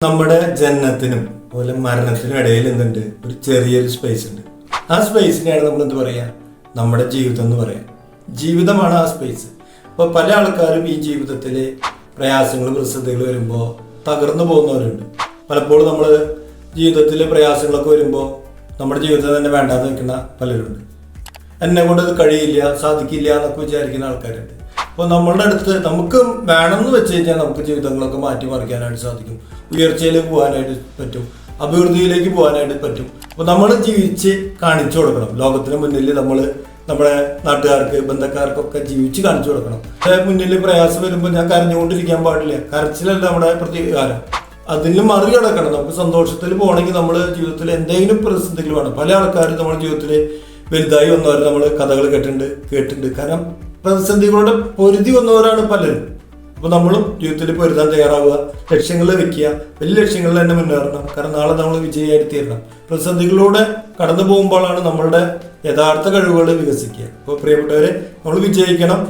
നമ്മുടെ ജനനത്തിനും അതുപോലെ മരണത്തിനും ഇടയിൽ എന്തുണ്ട്, ഒരു ചെറിയൊരു സ്പേസ് ഉണ്ട്. ആ സ്പേസിനെയാണ് നമ്മൾ എന്ത് പറയാ, നമ്മുടെ ജീവിതം എന്ന് പറയാം. ജീവിതമാണ് ആ സ്പേസ്. അപ്പോൾ പല ആൾക്കാരും ഈ ജീവിതത്തിൽ പ്രയാസങ്ങൾ പ്രതിസന്ധികൾ വരുമ്പോൾ തകർന്നു പോകുന്നവരുണ്ട്. പലപ്പോഴും നമ്മൾ ജീവിതത്തിൽ പ്രയാസങ്ങളൊക്കെ വരുമ്പോൾ നമ്മുടെ ജീവിതം തന്നെ വേണ്ടാതെ നിൽക്കുന്ന പലരുണ്ട്. എന്നെ കൊണ്ട് ഇത് കഴിയില്ല, സാധിക്കില്ല എന്നൊക്കെ വിചാരിക്കുന്ന ആൾക്കാരുണ്ട്. അപ്പോൾ നമ്മളുടെ അടുത്ത് നമുക്ക് വേണമെന്ന് വെച്ച് കഴിഞ്ഞാൽ നമുക്ക് ജീവിതങ്ങളൊക്കെ മാറ്റിമറിക്കാനായിട്ട് സാധിക്കും. ഉയർച്ചയിലേക്ക് പോകാനായിട്ട് പറ്റും, അഭിവൃദ്ധിയിലേക്ക് പോകാനായിട്ട് പറ്റും. അപ്പോൾ നമ്മൾ ജീവിച്ച് കാണിച്ചു കൊടുക്കണം. ലോകത്തിന് മുന്നിൽ നമ്മൾ നമ്മുടെ നാട്ടുകാർക്ക് ബന്ധക്കാർക്കൊക്കെ ജീവിച്ച് കാണിച്ചു കൊടുക്കണം. മുന്നിൽ പ്രയാസം വരുമ്പോൾ ഞാൻ കരഞ്ഞുകൊണ്ടിരിക്കാൻ പാടില്ല. കരച്ചിലല്ല നമ്മുടെ പ്രതികാരം. അതിന് മറികടക്കണം. നമുക്ക് സന്തോഷത്തിൽ പോകണമെങ്കിൽ നമ്മൾ ജീവിതത്തിൽ എന്തെങ്കിലും പ്രതിസന്ധികൾ വേണം. പല ആൾക്കാരും നമ്മുടെ ജീവിതത്തിൽ വലുതായി വന്നവർ നമ്മൾ കഥകൾ കേട്ടിട്ടുണ്ട്. കാരണം പ്രതിസന്ധികളുടെ പൊരുതി വന്നവരാണ് പലരും. അപ്പോൾ നമ്മളും ജീവിതത്തിൽ പൊരുതാൻ തയ്യാറാവുക, ലക്ഷ്യങ്ങൾ വെക്കുക, വലിയ ലക്ഷ്യങ്ങളിൽ തന്നെ മുന്നേറണം. കാരണം നാളെ നമ്മൾ വിജയിയായിട്ട് തീരണം. പ്രതിസന്ധികളിലൂടെ കടന്നു പോകുമ്പോഴാണ് നമ്മളുടെ യഥാർത്ഥ കഴിവുകൾ വികസിക്കുക. അപ്പോൾ പ്രിയപ്പെട്ടവരെ, നമ്മൾ വിജയിക്കണം.